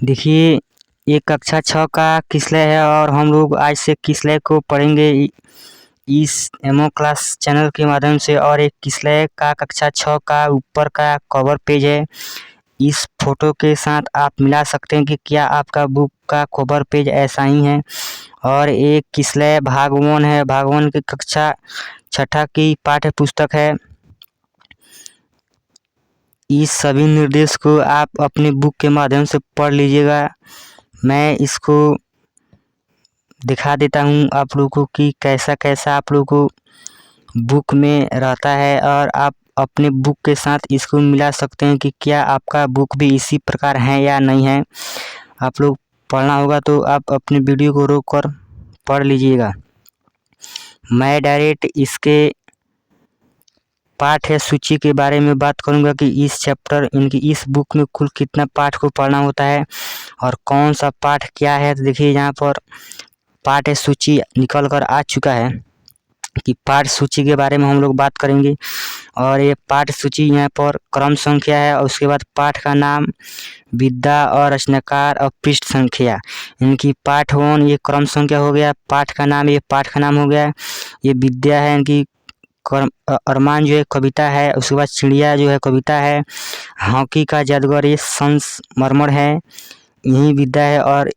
देखिए, ये कक्षा 6 का किस्सा है और हम लोग आज से किस्से को पढ़ेंगे इस एमओ क्लास चैनल के माध्यम से। और एक किस्से का कक्षा 6 का ऊपर का कवर पेज है। इस फोटो के साथ आप मिला सकते हैं कि क्या आपका बुक का कवर पेज ऐसा ही है। और एक किस्सा भाग 1 है। भाग 1 की कक्षा 6 की पाठ्य पुस्तक है। इस सभी निर्देश को आप अपने बुक के माध्यम से पढ़ लीजिएगा। मैं इसको दिखा देता हूँ आप लोगों को कि कैसा कैसा आप लोगों को बुक में रहता है, और आप अपने बुक के साथ इसको मिला सकते हैं कि क्या आपका बुक भी इसी प्रकार है या नहीं है। आप लोग पढ़ना होगा तो आप अपने वीडियो को रोक कर पढ़ लीजिएगा। मैं डायरेक्ट इसके पाठ है सूची के बारे में बात करूंगा कि इस चैप्टर इनकी इस बुक में कुल कितना पाठ को पढ़ना होता है और कौन सा पाठ क्या है। तो देखिए, यहाँ पर पाठ सूची निकल कर आ चुका है कि पाठ सूची के बारे में हम लोग बात करेंगे। और ये पाठ सूची यहाँ पर क्रम संख्या है और उसके बाद पाठ का नाम, विधा और रचनाकार और पृष्ठ संख्या। इनकी पाठ 1 ये क्रम संख्या हो गया, पाठ का नाम ये पाठ का नाम हो गया, ये विद्या है इनकी, अरमान जो है कविता है, उसके बाद चिड़िया जो है कविता है, हॉकी का जादूगर ये संस्मरण है, यही विद्या है। और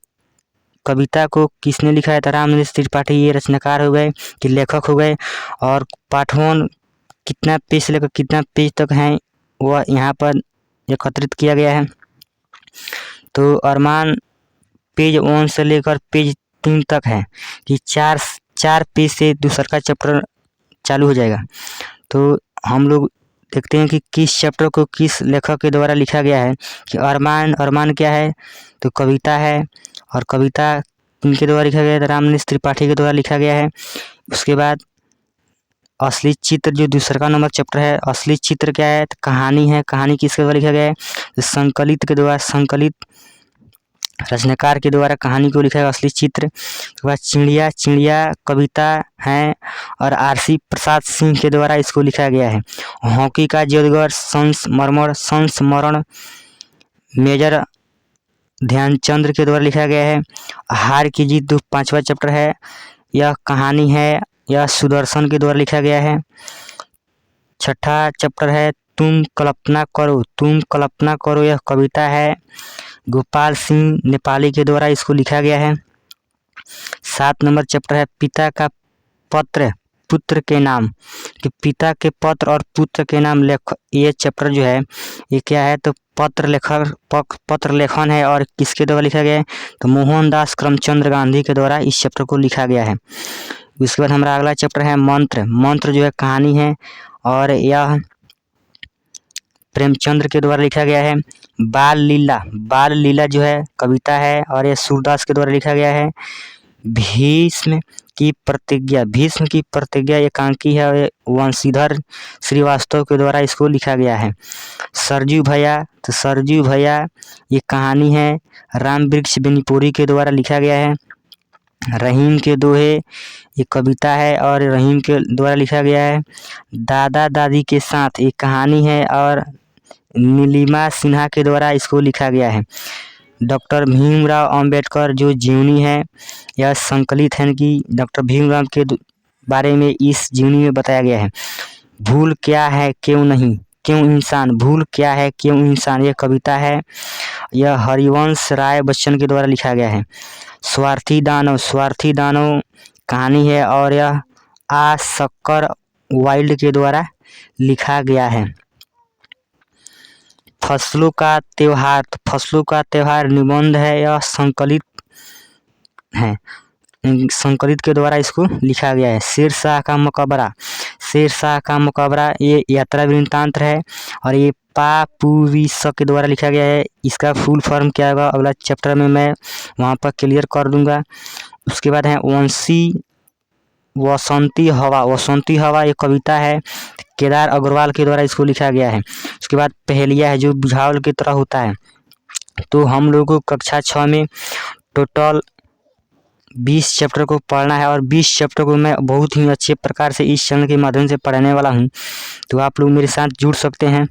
कविता को किसने लिखा है तो रामनिवास त्रिपाठी, ये रचनाकार हो गए कि लेखक हो गए। और पाठ 1 कितना पेज से लेकर कितना पेज तक है वह यहाँ पर एकत्रित किया गया है। तो अरमान पेज 1 से लेकर पेज 3 तक है कि चार पेज से दूसरा का चैप्टर चालू हो जाएगा। तो हम लोग देखते हैं कि किस चैप्टर को किस लेखक के द्वारा लिखा गया है। कि अरमान क्या है तो कविता है, और कविता किनके द्वारा लिखा गया है तो रामनिवास त्रिपाठी के द्वारा लिखा गया है। उसके बाद असली चित्र जो दूसरा का नंबर चैप्टर है, असली चित्र क्या है तो कहानी है, कहानी किसके द्वारा लिखा गया है तो संकलित के द्वारा, संकलित रचनाकार के द्वारा कहानी को लिखा है असली चित्र। उसके बाद चिड़िया कविता है और आरसी प्रसाद सिंह के द्वारा इसको लिखा गया है। हॉकी का जादूगर संस्मरण मेजर ध्यानचंद्र के द्वारा लिखा गया है। हार की जीत 5वां चैप्टर है, यह कहानी है, यह सुदर्शन के द्वारा लिखा गया है। 6ठा चैप्टर है तुम कल्पना करो, यह कविता है, गोपाल सिंह नेपाली के द्वारा इसको लिखा गया है। 7 नंबर चैप्टर है पिता का पत्र पुत्र के नाम, कि पिता के पत्र और पुत्र के नाम ये चैप्टर जो है ये क्या है तो पत्र लेखन है। और किसके द्वारा लिखा गया है तो मोहनदास करमचंद गांधी के द्वारा इस चैप्टर को लिखा गया है। उसके बाद हमारा अगला चैप्टर है मंत्र जो है कहानी है, और यह प्रेमचंद्र के द्वारा लिखा गया है। बाल लीला जो है कविता है, और यह सूरदास के द्वारा लिखा गया है। भीष्म की प्रतिज्ञा एकांकी है, और वंशीधर श्रीवास्तव के द्वारा इसको लिखा गया है। सरजू भैया ये कहानी है, राम वृक्ष बेनीपुरी के द्वारा लिखा गया है। रहीम के दोहे ये कविता है और रहीम के द्वारा लिखा गया है। दादा दादी के साथ एक कहानी है, और नीलिमा सिन्हा के द्वारा इसको लिखा गया है। डॉक्टर भीमराव अंबेडकर जो जीवनी है, यह संकलित है कि डॉक्टर भीमराव के बारे में इस जीवनी में बताया गया है। भूल क्या है क्यों नहीं, क्यों इंसान, भूल क्या है क्यों इंसान, यह कविता है, यह हरिवंश राय बच्चन के द्वारा लिखा गया है। स्वार्थी दानव कहानी है, और यह आ शक्कर वाइल्ड के द्वारा लिखा गया है। फसलों का त्योहार निबंध है, यह संकलित के द्वारा इसको लिखा गया है। शेरशाह का मकबरा ये यात्रा वृत्तांत है, और ये पापुविस के द्वारा लिखा गया है। इसका फुल फॉर्म क्या होगा अगला चैप्टर में मैं वहाँ पर क्लियर कर दूंगा। उसके बाद है वसंती हवा ये कविता है, केदार अग्रवाल के द्वारा इसको लिखा गया है। उसके बाद पहेलिया है जो बुझावल की तरह होता है। तो हम लोगों को कक्षा 6 में टोटल 20 चैप्टर को पढ़ना है, और 20 चैप्टर को मैं बहुत ही अच्छे प्रकार से इस चैनल के माध्यम से पढ़ाने वाला हूं। तो आप लोग मेरे साथ जुड़ सकते हैं।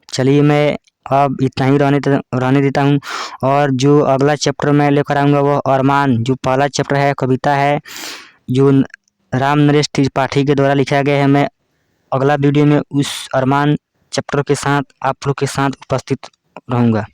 चलिए मैं अब इतना ही रहने देता हूँ। और जो अगला चैप्टर मैं लेकर आऊँगा वो अरमान, जो पहला चैप्टर है कविता है, जो राम नरेश त्रिपाठी के द्वारा लिखा गया है। मैं अगला वीडियो में उस अरमान चैप्टर के साथ आप लोग के साथ उपस्थित रहूँगा।